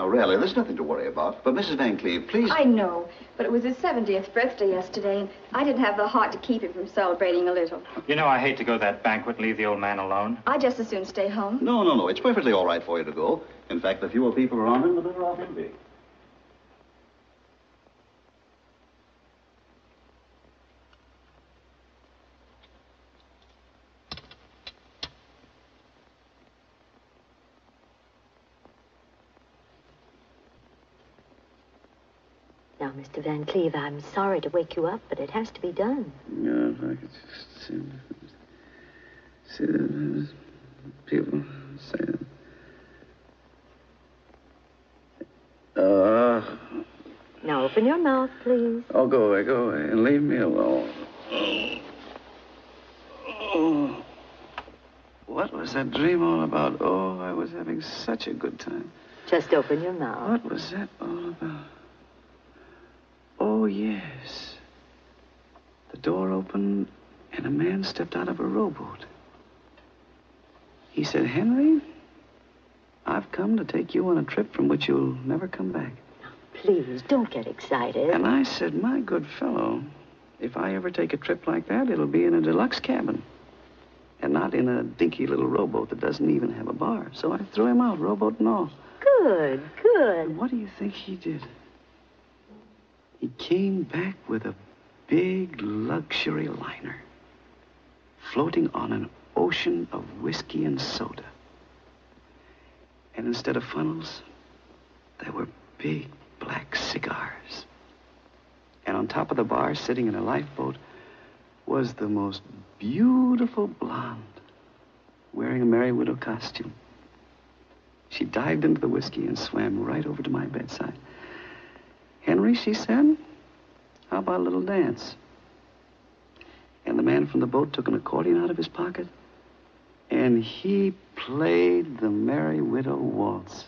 Now, really, there's nothing to worry about. But, Mrs. Van Cleve, please... I know, but it was his 70th birthday yesterday, and I didn't have the heart to keep him from celebrating a little. You know, I hate to go to that banquet and leave the old man alone. I'd just as soon stay home. No. It's perfectly all right for you to go. In fact, the fewer people around him, the better off he'll be. Now, Mr. Van Cleve, I'm sorry to wake you up, but it has to be done. Yeah, if I could just see the people say that. Now, open your mouth, please. Oh, go away, and leave me alone. Oh. What was that dream all about? Oh, I was having such a good time. Just open your mouth. What was that all about? Oh, yes. The door opened, and a man stepped out of a rowboat. He said, Henry, I've come to take you on a trip from which you'll never come back. Please, don't get excited. And I said, my good fellow, if I ever take a trip like that, it'll be in a deluxe cabin. And not in a dinky little rowboat that doesn't even have a bar. So I threw him out, rowboat and all. Good. And what do you think he did? He came back with a big luxury liner, floating on an ocean of whiskey and soda. And instead of funnels, there were big black cigars. And on top of the bar, sitting in a lifeboat, was the most beautiful blonde, wearing a Merry Widow costume. She dived into the whiskey and swam right over to my bedside. Henry, she said, how about a little dance? And the man from the boat took an accordion out of his pocket, and he played the Merry Widow waltz.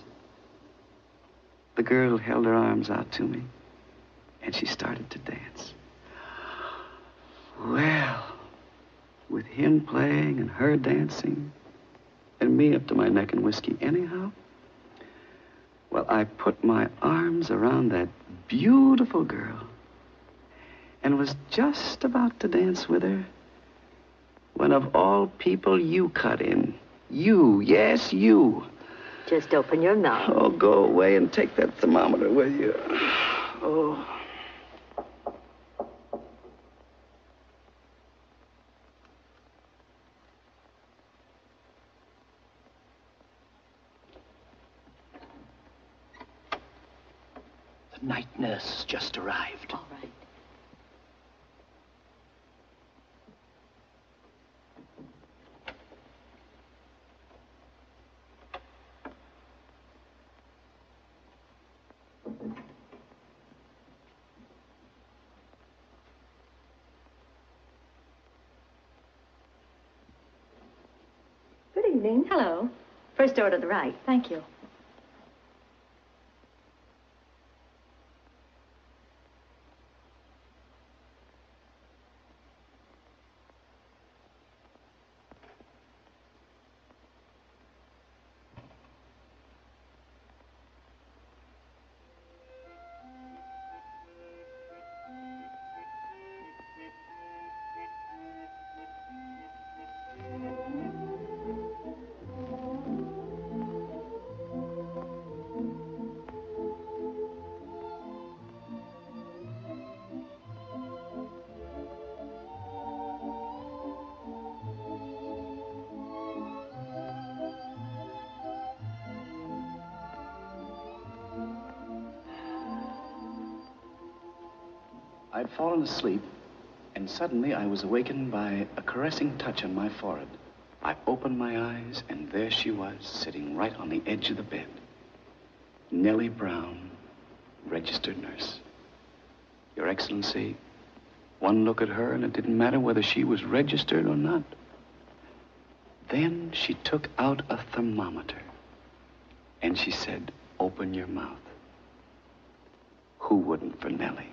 The girl held her arms out to me, and she started to dance. Well, with him playing and her dancing, and me up to my neck in whiskey anyhow, well, I put my arms around that beautiful girl and was just about to dance with her when, of all people, you cut in. You, yes, you. Just open your mouth. Oh, go away and take that thermometer with you. Oh. The night nurse has just arrived. All right. Good evening. Hello. First door to the right. Thank you. I'd fallen asleep, and suddenly I was awakened by a caressing touch on my forehead. I opened my eyes, and there she was, sitting right on the edge of the bed. Nellie Brown, registered nurse. Your Excellency, one look at her, and it didn't matter whether she was registered or not. Then she took out a thermometer, and she said, open your mouth. Who wouldn't for Nellie?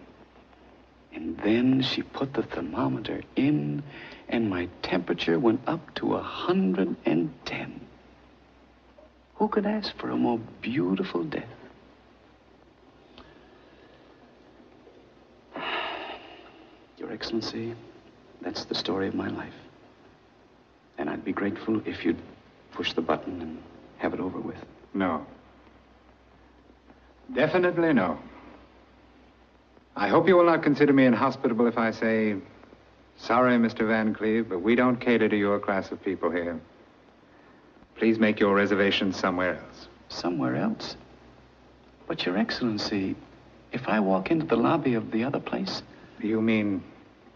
And then she put the thermometer in, and my temperature went up to 110. Who could ask for a more beautiful death? Excellency, that's the story of my life. And I'd be grateful if you'd push the button and have it over with. No. Definitely no. I hope you will not consider me inhospitable if I say, sorry, Mr. Van Cleve, but we don't cater to your class of people here. Please make your reservations somewhere else. Somewhere else? But, Your Excellency, if I walk into the lobby of the other place... You mean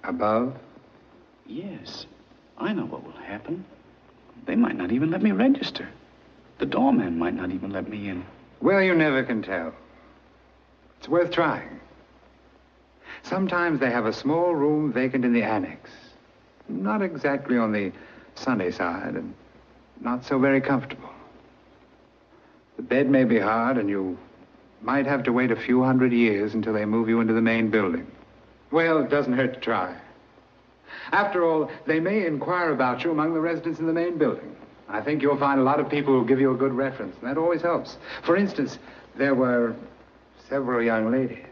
above? Yes. I know what will happen. They might not even let me register. The doorman might not even let me in. Well, you never can tell. It's worth trying. Sometimes they have a small room vacant in the annex. Not exactly on the sunny side and not so very comfortable. The bed may be hard and you might have to wait a few hundred years until they move you into the main building. Well, it doesn't hurt to try. After all, they may inquire about you among the residents in the main building. I think you'll find a lot of people who'll give you a good reference, and that always helps. For instance, there were several young ladies.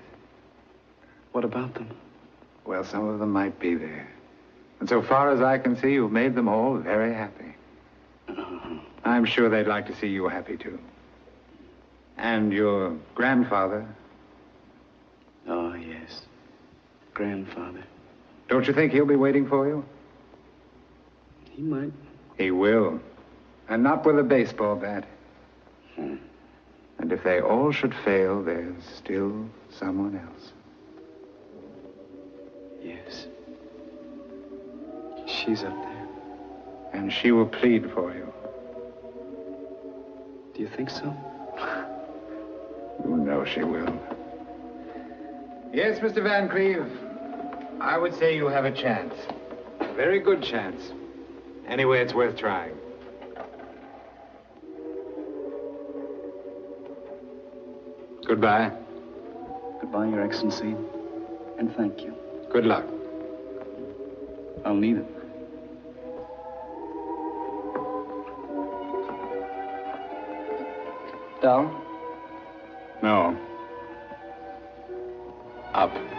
What about them? Well, some of them might be there. And so far as I can see, you've made them all very happy. I'm sure they'd like to see you happy, too. And your grandfather. Oh, yes. Grandfather. Don't you think he'll be waiting for you? He might. He will. And not with a baseball bat. And if they all should fail, there's still someone else. Yes. She's up there. And she will plead for you. Do you think so? You know she will. Yes, Mr. Van Cleve. I would say you have a chance. A very good chance. Anyway, it's worth trying. Goodbye. Goodbye, Your Excellency. And thank you. Good luck. I'll need it. Down? No. Up.